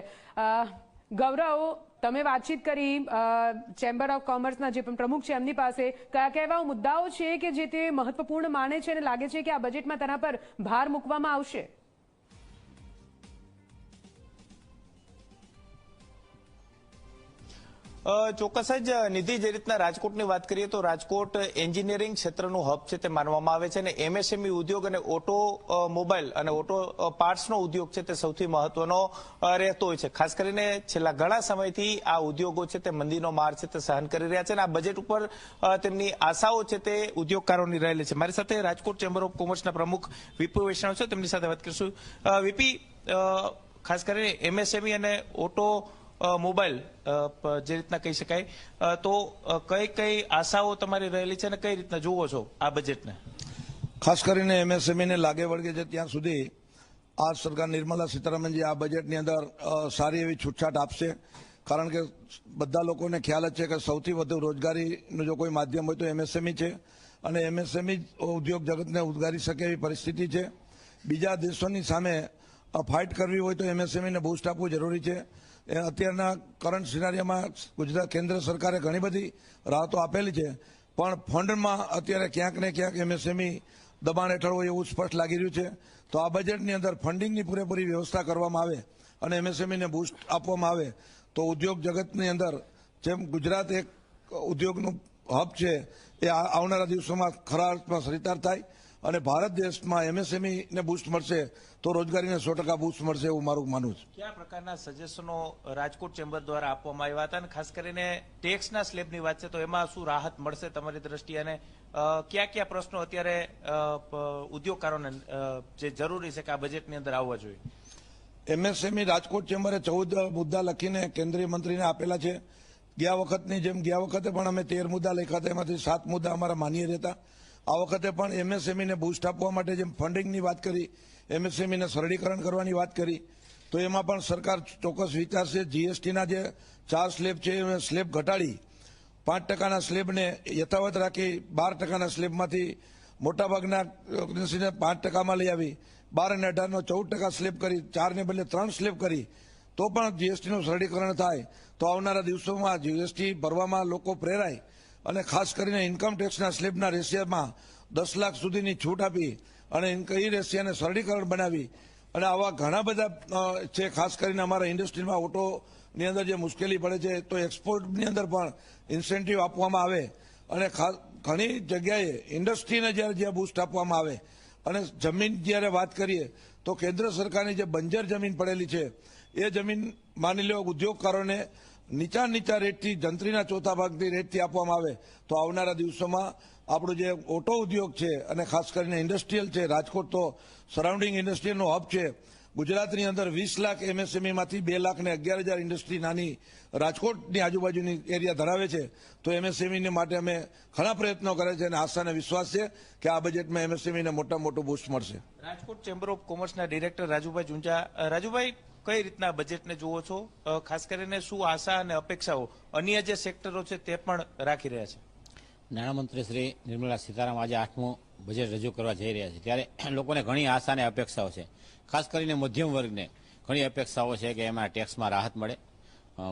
ગૌરવ, તમે વાતચીત કરી ચેમ્બર ઓફ કોમર્સના જે પણ પ્રમુખ છે એમની પાસે, કયા કયા એવા મુદ્દાઓ છે કે જે તે મહત્વપૂર્ણ માને છે અને લાગે છે કે આ બજેટમાં તેના પર ભાર મૂકવામાં આવશે? ચોક્કસ જ નિધિ, જે રીતના રાજકોટની વાત કરીએ તો રાજકોટ એન્જિનિયરિંગ ક્ષેત્રનું હબ છે તે માનવામાં આવે છે અને એમએસએમઈ ઉદ્યોગ અને ઓટોમોબાઈલ અને ઓટો પાર્ટ્સનો ઉદ્યોગ છે તે સૌથી મહત્વનો રહેતો હોય છે. ખાસ કરીને છેલ્લા ઘણા સમયથી આ ઉદ્યોગો છે તે મંદીનો માર છે તે સહન કરી રહ્યા છે અને આ બજેટ ઉપર તેમની આશાઓ છે તે ઉદ્યોગકારોની રહેલી છે. મારી સાથે રાજકોટ ચેમ્બર ઓફ કોમર્સના પ્રમુખ વિપુ વૈષ્ણવ છે, તેમની સાથે વાત કરીશું. વીપી, ખાસ કરીને એમએસએમઈ અને ઓટો મોબાઈલ જે રીતના કહી શકાય તો કઈ કઈ આશાઓ તમારી રહેલી છે અને કઈ રીતના જુઓ છો આ બજેટને? ખાસ કરીને એમએસએમઈને લાગે વળગે છે ત્યાં સુધી આ સરકાર નિર્મલા સીતારામનજી આ બજેટની અંદર સારી એવી છૂટછાટ આપશે. કારણ કે બધા લોકોને ખ્યાલ જ છે કે સૌથી વધુ રોજગારીનું જો કોઈ માધ્યમ હોય તો એમએસએમઈ છે અને એમએસએમઈ ઉદ્યોગ જગતને ઉદ્ગારી શકે એવી પરિસ્થિતિ છે. બીજા દેશોની સામે ફાઇટ કરવી હોય તો એમએસએમઈને બૂસ્ટ આપવું જરૂરી છે. અત્યારના કરંટ સિનારીઓમાં ગુજરાત કેન્દ્ર સરકારે ઘણી બધી રાહતો આપેલી છે, પણ ફંડમાં અત્યારે ક્યાંક ને ક્યાંક એમએસએમઈ દબાણ હેઠળ હોય એવું સ્પષ્ટ લાગી રહ્યું છે. તો આ બજેટની અંદર ફંડિંગની પૂરેપૂરી વ્યવસ્થા કરવામાં આવે અને એમએસએમઈને બૂસ્ટ આપવામાં આવે તો ઉદ્યોગ જગતની અંદર જેમ ગુજરાત એક ઉદ્યોગનું હબ છે એ આવનારા દિવસોમાં ખરા અર્થમાં સરિતાર થાય અને ભારત દેશમાં એમએસએમઈ ને બૂસ્ટ મળશે તો રોજગારીને 100% બૂસ્ટ મળશે એવું મારું માનવું છે. કયા પ્રકારના સજેશનો રાજકોટ ચેમ્બર દ્વારા આપવામાં આવ્યા હતા અને ખાસ કરીને ટેક્સના સ્લેબની વાત છે તો એમાં શું રાહત મળશે તમારી દ્રષ્ટિએ અને કયા કયા પ્રશ્નો અત્યારે ઉદ્યોગકારોને જે જરૂરી છે કે આ બજેટની અંદર આવવા જોઈએ? એમએસએમઈ રાજકોટ ચેમ્બરે 14 મુદ્દા લખીને કેન્દ્રીય મંત્રીને આપેલા છે. ગયા વખતની જેમ ગયા વખતે પણ અમે 13 મુદ્દા લખ્યા હતા, એમાંથી 7 મુદ્દા અમારા માન્ય રહેતા. આ વખતે પણ એમએસએમઈને બૂસ્ટ આપવા માટે જેમ ફંડિંગની વાત કરી, એમએસએમઈને સરળીકરણ કરવાની વાત કરી, તો એમાં પણ સરકાર ચોક્કસ વિચારશે. જીએસટીના જે 4 સ્લેબ છે એ સ્લેબ ઘટાડી 5%ના સ્લેબને યથાવત રાખી 12%ના સ્લેબમાંથી મોટાભાગના 5%માં લઈ આવી 12 અને 18નો 14% સ્લેબ કરી 4 ને બદલે 3 સ્લેબ કરી તો પણ જીએસટીનું સરળીકરણ થાય તો આવનારા દિવસોમાં જીએસટી ભરવામાં લોકો પ્રેરાય અને ખાસ કરીને ઇન્કમ ટેક્સના સ્લેબના રેશિયામાં 10 લાખ સુધીની છૂટ આપી અને એ રેશિયાને સરળીકરણ બનાવી અને આવા ઘણા બધા છે. ખાસ કરીને અમારા ઇન્ડસ્ટ્રીમાં ઓટોની અંદર જે મુશ્કેલી પડે છે તો એક્સપોર્ટની અંદર પણ ઇન્સેન્ટિવ આપવામાં આવે અને ઘણી જગ્યાએ ઇન્ડસ્ટ્રીને જ્યાં બૂસ્ટ આપવામાં આવે. અને જમીન જ્યારે વાત કરીએ તો કેન્દ્ર સરકારની જે બંજર જમીન પડેલી છે એ જમીન માની લો ઉદ્યોગકારોને નીચા રેટથી જંત્રીના ચોથા ભાગથી રેટથી આપવામાં આવે તો આવનારા દિવસોમાં આપણું જે ઓટો ઉદ્યોગ છે અને ખાસ કરીને ઇન્ડસ્ટ્રીયલ છે, રાજકોટ તો સરાઉન્ડિંગ ઇન્ડસ્ટ્રીયલનો હબ છે. ગુજરાતની અંદર 20 લાખ એમએસએમઈમાંથી 2 લાખ ને 11,000 ઇન્ડસ્ટ્રી નાની રાજકોટની આજુબાજુની એરિયા ધરાવે છે. તો એમએસએમઈ માટે અમે ઘણા પ્રયત્નો કરે છે અને આશા અને વિશ્વાસ છે કે આ બજેટમાં એમએસએમઈને મોટું બૂસ્ટ મળશે. રાજકોટ ચેમ્બર ઓફ કોમર્સના ડિરેક્ટર રાજુભાઈ ઝુંઝા, રાજુભાઈ કઈ રીતના બજેટને જુઓ છો? ખાસ કરીને શું આશા અને અપેક્ષાઓ અન્ય જે સેક્ટરો છે તે પણ રાખી રહ્યા છે? નાણામંત્રી શ્રી નિર્મલા સીતારામન આજે 8મું બજેટ રજૂ કરવા જઈ રહ્યા છે ત્યારે લોકોને ઘણી આશા અને અપેક્ષાઓ છે. ખાસ કરીને મધ્યમ વર્ગને ઘણી અપેક્ષાઓ છે કે એમાં ટેક્સમાં રાહત મળે,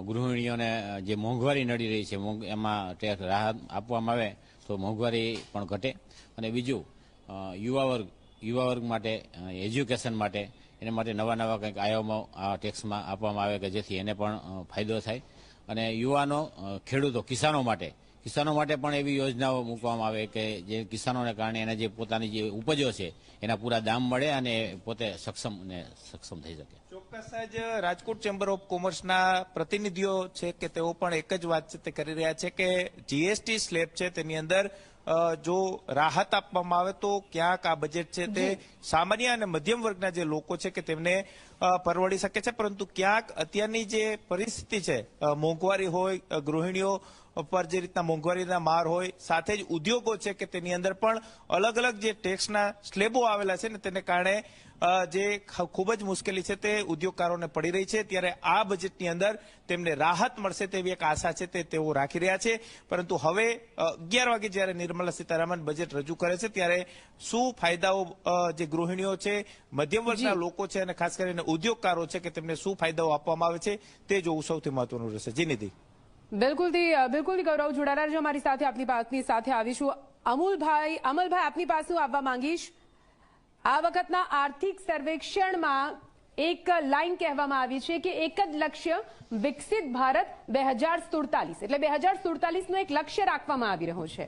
ગૃહિણીઓને જે મોંઘવારી નડી રહી છે એમાં ટેક્સ રાહત આપવામાં આવે તો મોંઘવારી પણ ઘટે. અને બીજું યુવા વર્ગ માટે એજ્યુકેશન માટે એના માટે નવા કંઈક આયામો આ ટેક્સમાં આપવામાં આવે કે જેથી એને પણ ફાયદો થાય. અને યુવાનો, ખેડૂતો, કિસાનો માટે પણ એવી યોજનાઓ મૂકવામાં આવે કે જે કિસાનોને કારણે એને જે પોતાની જે ઉપજો છે એના પૂરા દામ મળે અને પોતે સક્ષમ થઈ શકે. ચોક્કસ જ રાજકોટ ચેમ્બર ઓફ કોમર્સના પ્રતિનિધિઓ છે કે તેઓ પણ એક જ વાત છે તે કરી રહ્યા છે કે જીએસટી સ્લેબ છે તેની અંદર જો રાહત આપવામાં આવે તો ક્યાંક આ બજેટ છે તે સામાન્ય અને મધ્યમ વર્ગના જે લોકો છે કે તેમને પરવડી શકે છે, પરંતુ ક્યાંક અત્યારની જે પરિસ્થિતિ છે, મોંઘવારી હોય, ગૃહિણીઓ પર જે રીતના મોંઘવારીના માર હોય, સાથે જ ઉદ્યોગો છે કે તેની અંદર પણ અલગ અલગ જે ટેક્સના સ્લેબો આવેલા છે ને તેને કારણે જે ખૂબ જ મુશ્કેલી છે તે ઉદ્યોગકારોને પડી રહી છે. ત્યારે આ બજેટની અંદર તેમને રાહત મળશે તેવી એક આશા છે તે તેઓ રાખી રહ્યા છે. પરંતુ હવે 11 વાગે જ્યારે નિર્મલા સીતારામન બજેટ રજૂ કરે છે ત્યારે શું ફાયદાઓ જે ગૃહિણીઓ છે, મધ્યમ વર્ગના લોકો છે અને ખાસ કરીને ઉદ્યોગકારો છે કે તેમને શું ફાયદાઓ આપવામાં આવે છે તે જોવું સૌથી મહત્વનું રહેશે. જી નિધિ. બિલકુલ ગૌરવ જોડાનાર છે અમારી સાથે. આપની સાથે આવીશું. અમલભાઈ આપની પાસે આવવા માંગીશ. આ વખતના આર્થિક સર્વેક્ષણમાં એક લાઈન કહેવામાં આવી છે કે એક જ લક્ષ્ય વિકસિત ભારત 2047 એટલે 2047નું એક લક્ષ્ય રાખવામાં આવી રહ્યું છે.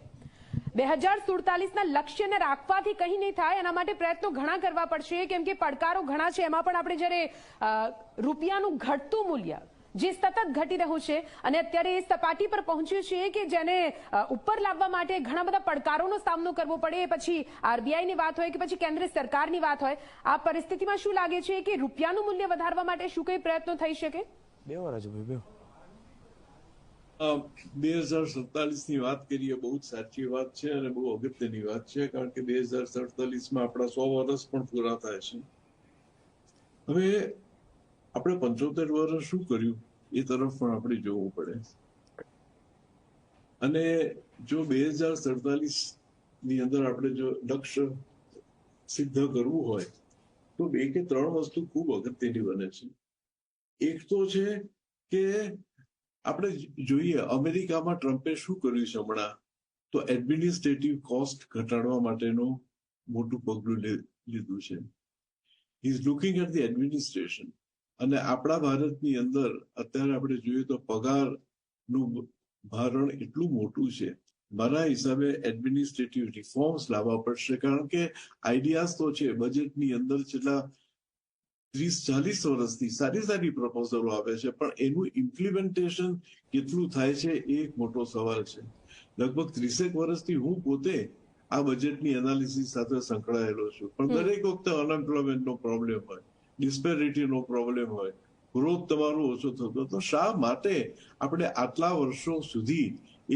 2047ના લક્ષ્યને રાખવાથી કંઈ નહીં થાય, એના માટે પ્રયત્નો ઘણા કરવા પડશે કેમ કે પડકારો ઘણા છે. એમાં પણ આપણે જ્યારે રૂપિયાનું ઘટતું મૂલ્ય જે સતત ઘટી રહ્યું છે અને અત્યારે એ સપાટી પર પહોંચ્યું છે કે જેને ઉપર લાવવા માટે ઘણા બધા પડકારોનો સામનો કરવો પડે, પછી આરબીઆઈની વાત હોય કે પછી કેન્દ્ર સરકારની વાત હોય. આ પરિસ્થિતિમાં શું લાગે છે કે રૂપિયાનું મૂલ્ય વધારવા માટે શું કઈ પ્રયત્નો થઈ શકે? 2047ની વાત કરીએ, બહુ જ સાચી વાત છે અને બહુ અગત્યની વાત છે, કારણ કે 2047માં આપણા 100 વર્ષ પણ પૂરા થાય છે. હવે આપણે 75 વર્ષ શું કર્યું એ તરફ પણ આપણે જોવું પડે. અને જો 2047ની અંદર આપણે જો લક્ષ્ય સિદ્ધ કરવું હોય તો 2 કે 3 વસ્તુ ખૂબ અગત્યની બને છે. એક તો છે કે આપણે જોઈએ અમેરિકામાં ટ્રમ્પે શું કર્યું છે હમણાં, તો એડમિનિસ્ટ્રેટિવ કોસ્ટ ઘટાડવા માટેનું મોટું પગલું લીધું છે. He is looking at the administration. અને આપણા ભારતની અંદર અત્યારે આપણે જોઈએ તો પગારનું ભારણ એટલું મોટું છે મારા હિસાબે એડમિનિસ્ટ્રેટિવ રિફોર્મ્સ લાવવા પડશે, કારણ કે આઈડિયાઝ તો છે બજેટની અંદર, છેલ્લા 30-40 વર્ષથી સારી પ્રપોઝલો આવે છે, પણ એનું ઇમ્પ્લિમેન્ટેશન કેટલું થાય છે એ એક મોટો સવાલ છે. લગભગ 30 વર્ષથી હું પોતે આ બજેટની એનાલિસિસ સાથે સંકળાયેલો છું, પણ દરેક વખતે અનએમ્પ્લોયમેન્ટનો પ્રોબ્લેમ હોય, ડિસ્પેરિટીનો પ્રોબ્લેમ હોય, ગ્રોથ તમારો ઓછો થતો. તો શા માટે આપણે આટલા વર્ષો સુધી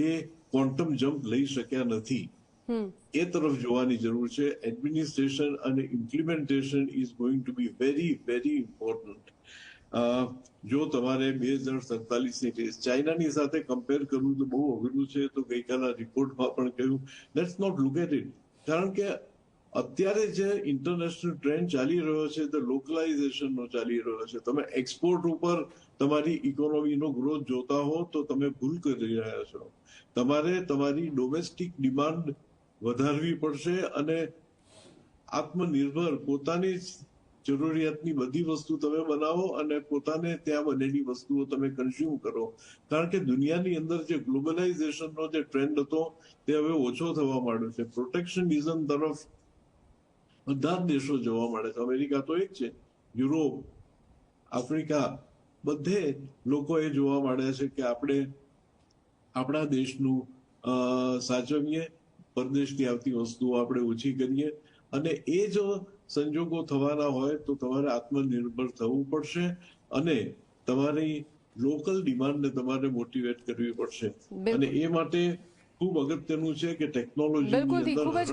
એ ક્વોન્ટમ જમ્પ લઈ શક્યા નથી? એ તરફ જોવાની જરૂર છે. એડમિનિસ્ટ્રેશન અને implementation is going to be very important. જો તમારે 2047ની રેસ ચાઇનાની સાથે કમ્પેર કરવું તો બહુ અઘરું છે. તો ગઈકાલના રિપોર્ટમાં પણ કહ્યું, let's not look at it, કારણ કે અત્યારે જે ઇન્ટરનેશનલ ટ્રેન્ડ ચાલી રહ્યો છે તે લોકલાઇઝેશનનો ચાલી રહ્યો છે. તમે એક્સપોર્ટ ઉપર તમારી ઇકોનોમીનો ગ્રોથ જોતા હો તો તમે ભૂલ કરી રહ્યા છો. તમારે તમારી ડોમેસ્ટિક ડિમાન્ડ વધારવી પડશે અને આત્મનિર્ભર, પોતાની જરૂરિયાતની બધી વસ્તુ તમે બનાવો અને પોતાને ત્યાં બનેલી વસ્તુઓ તમે કન્ઝ્યુમ કરો. કારણ કે દુનિયાની અંદર જે ગ્લોબલાઇઝેશનનો જે ટ્રેન્ડ હતો તે હવે ઓછો થવા માંડ્યો છે. પ્રોટેક્શનિઝમ તરફ બધા જ દેશો જોવા મળે છે. અમેરિકા તો એક છે, યુરોપ, આફ્રિકા, બધે લોકો એ જોવા મળે છે કે આપણે આપણા દેશનું સાચવીએ, પરદેશથી આવતી વસ્તુઓ આપણે ઓછી કરીએ, અને એ જો સંજોગો થવાના હોય તો તમારે આત્મનિર્ભર થવું પડશે અને તમારી લોકલ ડિમાન્ડને તમારે મોટિવેટ કરવી પડશે. અને એ માટે ખૂબ અગત્યનું છે કે ટેકનોલોજી. બિલકુલ,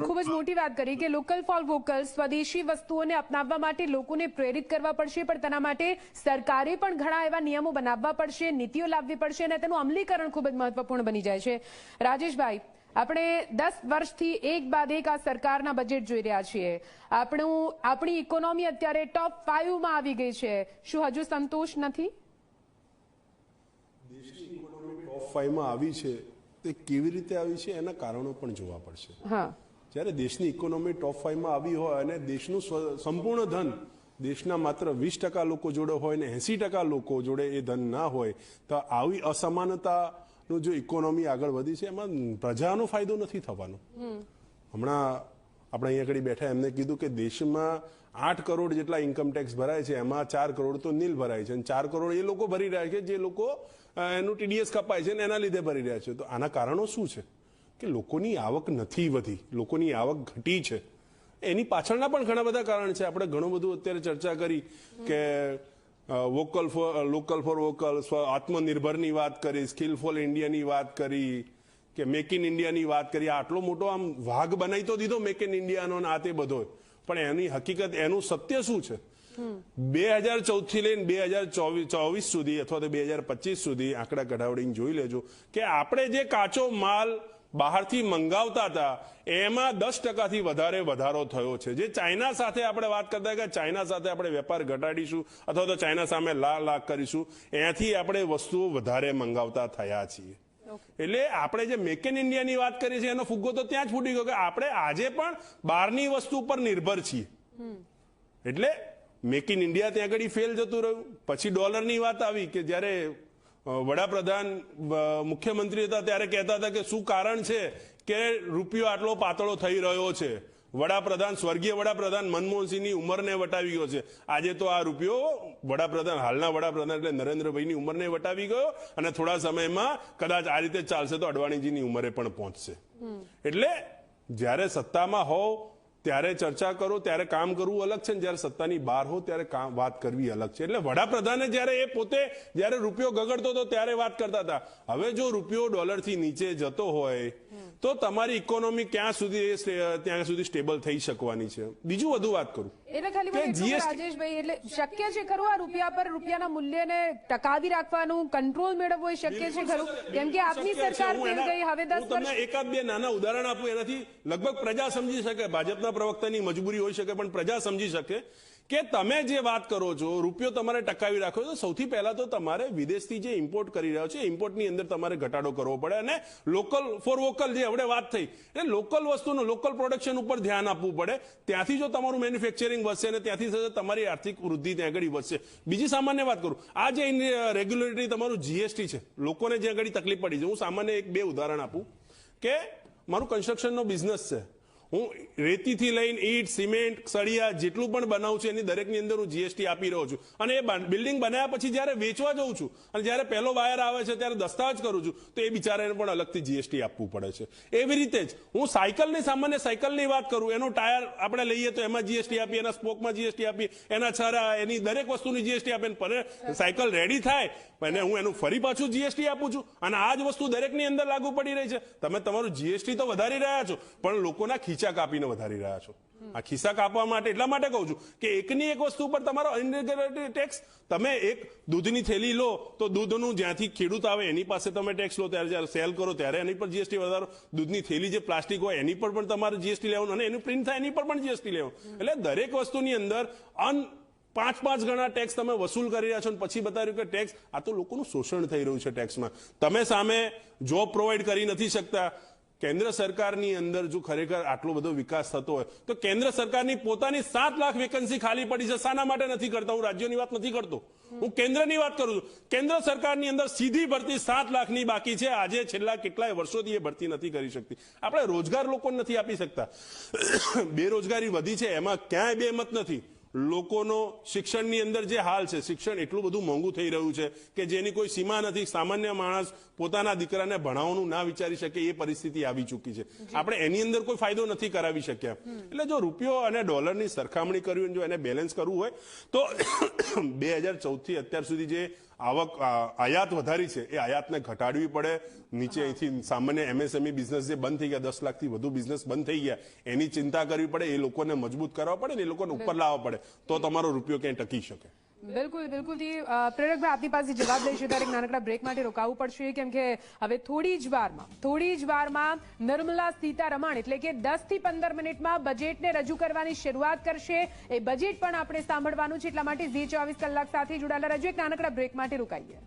ખૂબ જ મોટી વાત કરી કે લોકલ ફોર વોકલ, સ્વદેશી વસ્તુઓને અપનાવવા માટે લોકોને પ્રેરિત કરવા પડશે, પણ તેના માટે સરકારે પણ ઘણા એવા નિયમો બનાવવા પડશે, નીતિઓ લાવવી પડશે અને તેનું અમલીકરણ ખૂબ જ મહત્વપૂર્ણ બની જાય છે. રાજેશભાઈ, આપણે 10 વર્ષથી એક બાદ એક આ સરકારના બજેટ જોઈ રહ્યા છીએ. આપણી ઇકોનોમી અત્યારે ટોપ 5માં આવી ગઈ છે. શું હજુ સંતોષ નથી? દેશની ઇકોનોમી ટોપ 5માં આવી છે, તે કેવી રીતે આવી છે એના કારણો પણ જોવા પડશે. જ્યારે દેશની ઇકોનોમી ટોપ 5માં આવી હોય અને દેશનું સંપૂર્ણ ધન દેશના માત્ર 20% લોકો જોડે હોય ને 80% લોકો જોડે એ ધન ના હોય, તો આવી અસમાનતાનો જો ઇકોનોમી આગળ વધી છે એમાં પ્રજાનો ફાયદો નથી થવાનો. હમણાં આપણે અહીંયા આગળ બેઠા એમને કીધું કે દેશમાં 8 કરોડ જેટલા ઇન્કમ ટેક્સ ભરાય છે, એમાં 4 કરોડ તો નીલ ભરાય છે અને 4 કરોડ એ લોકો ભરી રહ્યા છે જે લોકો એનું ટીડીએસ કપાય છે ને એના લીધે ભરી રહ્યા છે. તો આના કારણો શું છે? કે લોકોની આવક નથી વધી, લોકોની આવક ઘટી છે. એની પાછળના પણ ઘણા બધા કારણ છે. આપણે ઘણું બધું અત્યારે ચર્ચા કરી કે લોકલ ફોર વોકલ, આત્મનિર્ભરની વાત કરી, સ્કિલફુલ ઇન્ડિયાની વાત કરી, કે મેક ઇન ઇન્ડિયાની વાત કરી. આટલો મોટો આમ વાઘ બનાવી તો દીધો મેક ઇન ઇન્ડિયાનો આ તે બધો, પણ એની હકીકત, એનું સત્ય શું છે? 2014 થી લઈને 2024 સુધી અથવા તો 2025 સુધી આંકડા કઢાવડીને જોઈ લેજો કે આપણે જે કાચો માલ બહારથી મંગાવતા હતા એમાં 10%થી વધારે વધારો થયો છે. જે ચાઇના સાથે આપણે વાત કરતા કે ચાઇના સાથે આપણે વેપાર ઘટાડીશું અથવા તો ચાઇના સામે લાખ કરીશું, એનાથી આપણે વસ્તુઓ વધારે મંગાવતા થયા છીએ. એટલે આપણે જે મેક ઇન ઇન્ડિયાની વાત કરી છે એનો ફુગ્ગો તો ત્યાં જ ફૂટી ગયો કે આપણે આજે પણ બહારની વસ્તુ પર નિર્ભર છીએ. એટલે મેક ઇન ઇન્ડિયા ત્યાં આગળ ફેલ જતું રહ્યું. પછી ડોલરની વાત આવી કે જ્યારે વડાપ્રધાન મુખ્યમંત્રી હતા ત્યારે કહેતા હતા કે શું કારણ છે કે રૂપિયો આટલો પાતળો થઈ રહ્યો છે. સ્વર્ગીય વડાપ્રધાન મનમોહનસિંહની ઉંમરને વટાવી ગયો છે. આજે તો આ રૂપિયો હાલના વડાપ્રધાન એટલે નરેન્દ્રભાઈની ઉંમરને વટાવી ગયો અને થોડા સમયમાં કદાચ આ રીતે ચાલશે તો અડવાણીજીની ઉંમરે પણ પહોંચશે. એટલે જ્યારે સત્તામાં હોવ ત્યારે ચર્ચા કરો, ત્યારે કામ કરવું અલગ છે, જ્યારે સત્તાની બહાર હો ત્યારે વાત કરવી અલગ છે. એટલે વડાપ્રધાને જ્યારે એ પોતે જ્યારે રૂપિયો ગગડતો હતો ત્યારે વાત કરતા હતા. હવે જો રૂપિયો ડોલરથી નીચે જતો હોય તો તમારી ઇકોનોમી ત્યાં સુધી સ્ટેબલ થઈ શકવાની છે. બીજું વધુ વાત કરું એટલે ખાલી રાજેશભાઈ, એટલે શક્ય છે ખરું આ રૂપિયા પર રૂપિયાના મૂલ્યને ટકાવી રાખવાનું, કંટ્રોલ મેળવવો એ શક્ય છે ખરું? કેમ કે આપની સરકાર ફેલ ગઈ, હવે 10 વર્ષ. તમને એકાદ બે નાના ઉદાહરણ આપું, એનાથી લગભગ પ્રજા સમજી શકે. ભાજપના પ્રવક્તાની મજબૂરી હોઈ શકે પણ પ્રજા સમજી શકે કે તમે જે વાત કરો છો રૂપિયો તમારે ટકાવી રાખવો તો સૌથી પહેલા તો તમારે વિદેશથી જે ઇમ્પોર્ટ કરી રહ્યો છે ઇમ્પોર્ટની અંદર તમારે ઘટાડો કરવો પડે અને લોકલ ફોર વોકલ જે આપણે વાત થઈ એટલે લોકલ વસ્તુનું લોકલ પ્રોડક્શન ઉપર ધ્યાન આપવું પડે. ત્યાંથી જો તમારું મેન્યુફેક્ચરિંગ વધશે અને ત્યાંથી તમારી આર્થિક વૃદ્ધિ ત્યાં આગળ વધશે. બીજી સામાન્ય વાત કરું, આ જે રેગ્યુલેટરી તમારું જીએસટી છે, લોકોને જ્યાં આગળ તકલીફ પડી છે, હું સામાન્ય 1-2 ઉદાહરણ આપું કે મારું કન્સ્ટ્રક્શનનો બિઝનેસ છે, હું રેતીથી લઈને ઈટ, સિમેન્ટ, સળિયા જેટલું પણ બનાવું છું એની દરેકની અંદર હું જીએસટી આપી રહ્યો છું. અને એ બિલ્ડિંગ બનાવ્યા પછી જ્યારે વેચવા જઉં છું અને જ્યારે પહેલો વાયર આવે છે ત્યારે દસ્તાવેજ કરું છું તો એ બિચારાને પણ અલગથી જીએસટી આપવું પડે છે. એવી રીતે જ હું સાયકલની સાયકલની વાત કરું, એનું ટાયર આપણે લઈએ તો એમાં જીએસટી આપીએ, એના સ્પોકમાં જીએસટી આપીએ, એના છરા, એની દરેક વસ્તુની જીએસટી આપીએ. પણ સાયકલ રેડી થાય અને હું એનું ફરી પાછું જીએસટી આપું છું. અને આ જ વસ્તુ દરેકની અંદર લાગુ પડી રહી છે. તમે તમારું જીએસટી તો વધારી રહ્યા છો પણ લોકોના ખીચા કાપીને વધારી રહ્યા છો. આ ખિસ્સા કાપવા માટે એટલા માટે કહું છું કે એકની એક વસ્તુ પર તમારો ઇનડિરેક્ટ ટેક્સ, તમે એક દૂધની થેલી લો તો દૂધનું જ્યાંથી ખેડૂત આવે એની પાસે તમે ટેક્સ લો, ત્યારે જ્યારે સેલ કરો ત્યારે એની પર જીએસટી વધારો. દૂધની થેલી જે પ્લાસ્ટિક હોય એની પર પણ તમારે જીએસટી લેવાનું અને એનું પ્રિન્ટ થાય એની પર પણ જીએસટી લેવાનું. એટલે દરેક વસ્તુની અંદર 5 ગણા ટેક્સ તમે વસૂલ કરી રહ્યા છો અને પછી બતાવ્યું કે ટેક્સ, આ તો લોકોનું શોષણ થઈ રહ્યું છે ટેક્સમાં. તમે સામે જોબ પ્રોવાઈડ કરી નથી શકતા. કેન્દ્ર સરકારની અંદર જો ખરેખર આટલો બધો વિકાસ થતો હોય તો કેન્દ્ર સરકારની પોતાની 7 લાખ વેકન્સી ખાલી પડી છે. શાના માટે નથી કરતા? હું રાજ્યોની વાત નથી કરતો, હું કેન્દ્રની વાત કરું છું. કેન્દ્ર સરકારની અંદર સીધી ભરતી 7 લાખની બાકી છે. આજે છેલ્લા કેટલાય વર્ષોથી એ ભરતી નથી કરી શકતી. આપણે રોજગાર લોકોને નથી આપી શકતા. બેરોજગારી વધી છે, એમાં ક્યાંય બેમત નથી. લોકોનો શિક્ષણની અંદર જે હાલ છે, શિક્ષણ એટલું બધું મોંઘું થઈ રહ્યું છે કે જેની કોઈ સીમા નથી. સામાન્ય માણસ પોતાના દીકરાને ભણાવવાનું ના વિચારી શકે એ પરિસ્થિતિ આવી ચૂકી છે. આપણે એની અંદર કોઈ ફાયદો નથી કરાવી શક્યા. એટલે જો રૂપિયો અને ડોલરની સરખામણી કરવી, જો એને બેલેન્સ કરવું હોય તો 2014 થી અત્યાર સુધી જે આયાત વધારી છે એ આયાતને ઘટાડવી પડે. નીચે અહીંથી સામાન્ય એમએસએમઈ બિઝનેસ જે બંધ થઈ ગયા, 10 લાખથી વધુ બિઝનેસ બંધ થઈ ગયા, એની ચિંતા કરવી પડે. એ લોકોને મજબૂત કરવા પડે ને એ લોકોને ઉપર લાવવા પડે તો તમારો રૂપિયો ક્યાંય ટકી શકે. બિલકુલ પ્રેરકભાઈ, આપની પાસે જવાબ લઈશું ત્યારે એક નાનકડા બ્રેક માટે રોકાવું પડશે કેમ કે હવે થોડી જ વારમાં નિર્મલા સીતારમણ એટલે કે 10 થી 15 મિનિટમાં બજેટને રજૂ કરવાની શરૂઆત કરશે. એ બજેટ પણ આપણે સાંભળવાનું છે. એટલા માટે ઝી 24 કલાક સાથે જોડાયેલા રહેજો. એક નાનકડા બ્રેક માટે રોકાઈએ.